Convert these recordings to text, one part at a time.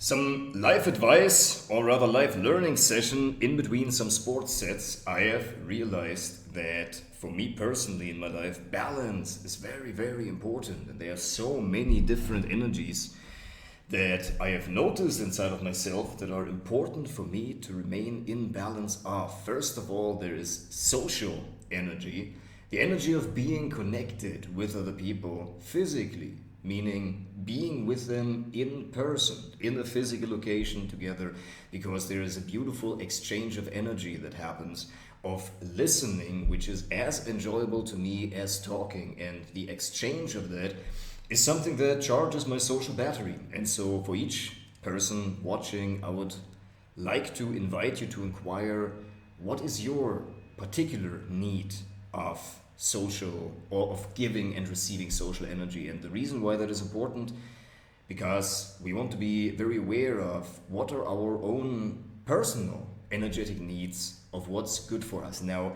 Some life advice, or rather life learning session in between some sports sets, I have realized that for me personally in my life, balance is very, very important. And there are so many different energies that I have noticed inside of myself that are important for me to remain in balance of. First of all, there is social energy, the energy of being connected with other people physically, meaning being with them in person, in a physical location together, because there is a beautiful exchange of energy that happens, of listening, which is as enjoyable to me as talking. And the exchange of that is something that charges my social battery. And so for each person watching, I would like to invite you to inquire, what is your particular need of social, or of giving and receiving social energy? And the reason why that is important, because we want to be very aware of what are our own personal energetic needs of what's good for us. Now,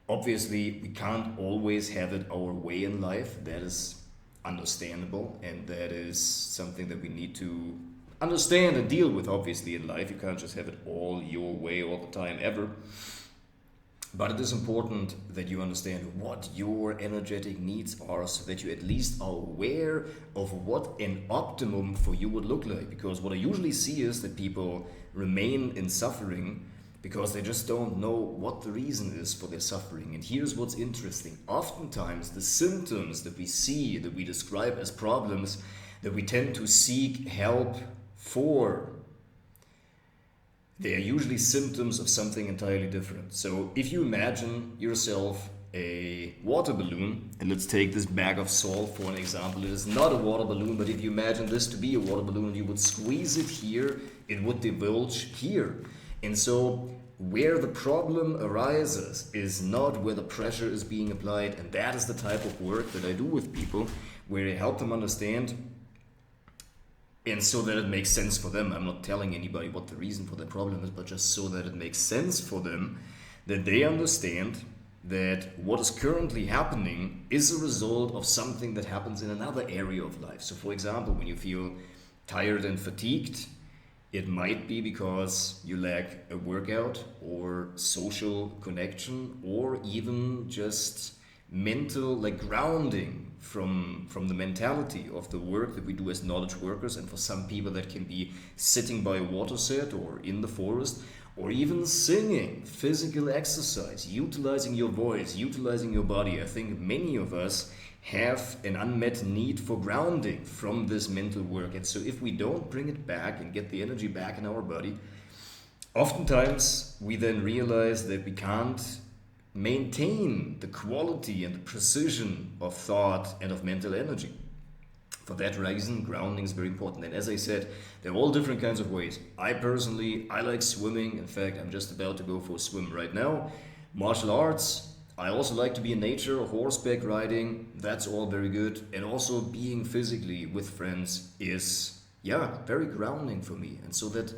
obviously, we can't always have it our way in life. That is understandable, and that is something that we need to understand and deal with, obviously, in life. You can't just have it all your way all the time, ever. But it is important that you understand what your energetic needs are, so that you at least are aware of what an optimum for you would look like. Because what I usually see is that people remain in suffering because they just don't know what the reason is for their suffering. And here's what's interesting. Oftentimes the symptoms that we see, that we describe as problems, that we tend to seek help for, they are usually symptoms of something entirely different. So if you imagine yourself a water balloon, and let's take this bag of salt for an example. It is not a water balloon, but if you imagine this to be a water balloon, you would squeeze it here, it would divulge here. And so where the problem arises is not where the pressure is being applied. And that is the type of work that I do with people, where I help them understand, and so that it makes sense for them. I'm not telling anybody what the reason for their problem is, but just so that it makes sense for them, that they understand that what is currently happening is a result of something that happens in another area of life. So for example, when you feel tired and fatigued, it might be because you lack a workout or social connection, or even just mental, like grounding from the mentality of the work that we do as knowledge workers. And for some people that can be sitting by a water set or in the forest, or even singing, physical exercise, utilizing your voice, utilizing your body. I think many of us have an unmet need for grounding from this mental work. And so if we don't bring it back and get the energy back in our body, oftentimes we then realize that we can't maintain the quality and the precision of thought and of mental energy. For that reason, grounding is very important. And as I said, there are all different kinds of ways. I like swimming. In fact, I'm just about to go for a swim right now. Martial arts. I also like to be in nature, horseback riding. That's all very good. And also being physically with friends is, very grounding for me. And so that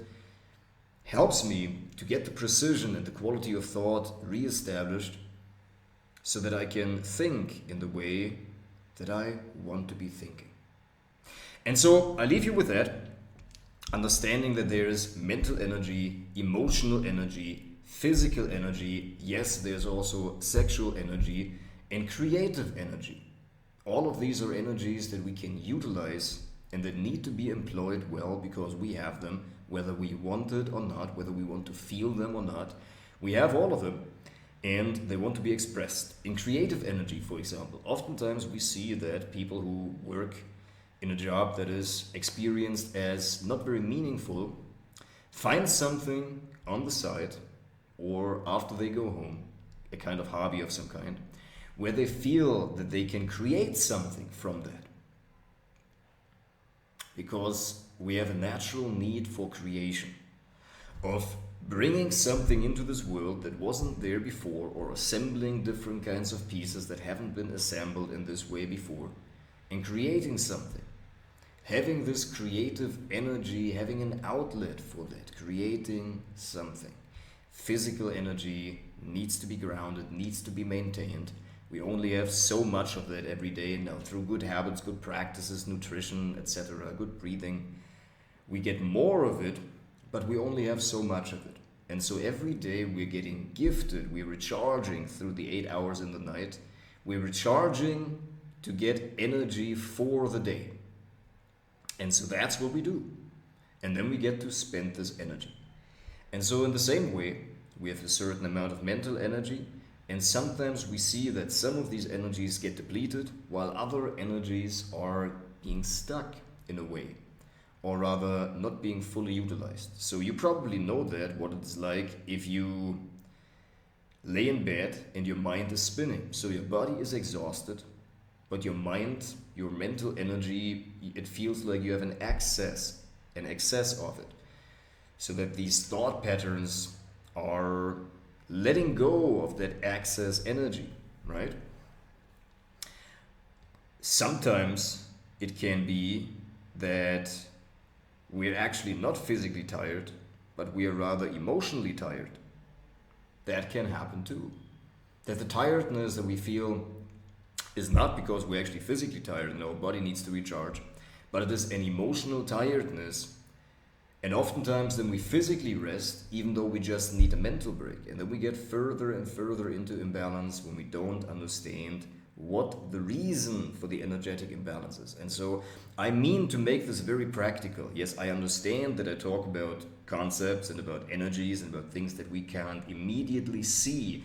helps me to get the precision and the quality of thought reestablished, so that I can think in the way that I want to be thinking. And so I leave you with that, understanding that there is mental energy, emotional energy, physical energy. Yes, there's also sexual energy and creative energy. All of these are energies that we can utilize and that need to be employed well, because we have them, whether we want it or not, whether we want to feel them or not. We have all of them, and they want to be expressed. In creative energy, for example, oftentimes we see that people who work in a job that is experienced as not very meaningful find something on the side, or after they go home, a kind of hobby of some kind, where they feel that they can create something from that. Because we have a natural need for creation, of bringing something into this world that wasn't there before, or assembling different kinds of pieces that haven't been assembled in this way before, and creating something. Having this creative energy, having an outlet for that, creating something. Physical energy needs to be grounded, needs to be maintained. We only have so much of that every day. Now, through good habits, good practices, nutrition, etc., good breathing, We get more of it, but we only have so much of it. And so every day we're getting gifted, we're recharging through the 8 hours in the night. We're recharging to get energy for the day. And so that's what we do. And then we get to spend this energy. And so in the same way, we have a certain amount of mental energy, and sometimes we see that some of these energies get depleted while other energies are being stuck in a way, or rather not being fully utilized. So you probably know that, what it's like if you lay in bed and your mind is spinning. So your body is exhausted, but your mind, your mental energy, it feels like you have an excess of it. So that these thought patterns are letting go of that excess energy, right? Sometimes it can be that we're actually not physically tired, but we are rather emotionally tired. That can happen too. That the tiredness that we feel is not because we're actually physically tired and our body needs to recharge, but it is an emotional tiredness. And oftentimes then we physically rest even though we just need a mental break. And then we get further and further into imbalance when we don't understand what the reason for the energetic imbalance is. And so I mean to make this very practical. Yes, I understand that I talk about concepts and about energies and about things that we can't immediately see.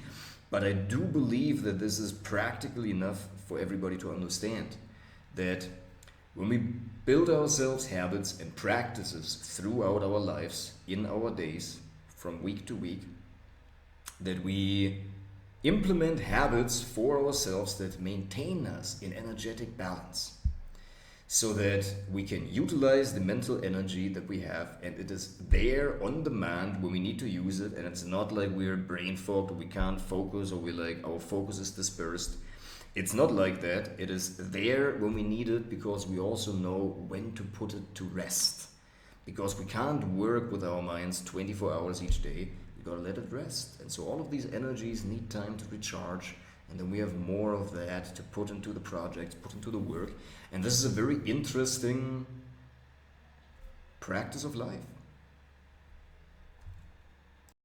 But I do believe that this is practical enough for everybody to understand that when we build ourselves habits and practices throughout our lives, in our days, from week to week, that we implement habits for ourselves that maintain us in energetic balance, so that we can utilize the mental energy that we have, and it is there on demand when we need to use it, and it's not like we're brain fogged or we can't focus or we're like our focus is dispersed. It's not like that. It is there when we need it, because we also know when to put it to rest. Because we can't work with our minds 24 hours each day. We gotta let it rest. And so all of these energies need time to recharge, and then we have more of that to put into the projects, put into the work. And this is a very interesting practice of life.